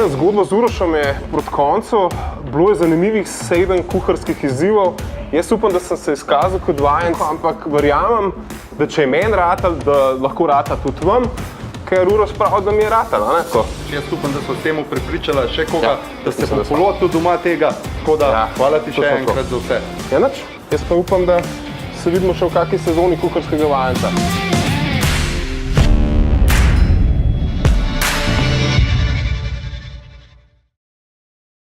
zgodba z Urošem je proti koncu. Bilo je zanimivih 7 kuharskih izzivov. Jaz upam, da sem se izkazal kot vajenec, ampak verjamem, da če je meni ratal, da lahko rata tudi vam, ker Uroš pravi, da mi je ratal. Jaz upam, da so s tem prepričala še koga, da se bo polotil doma tega. Tako da hvala ti še enkrat za vse. Ja, nič. Jaz pa upam, da se vidimo še v kakšni sezoni kuharskega vajenca.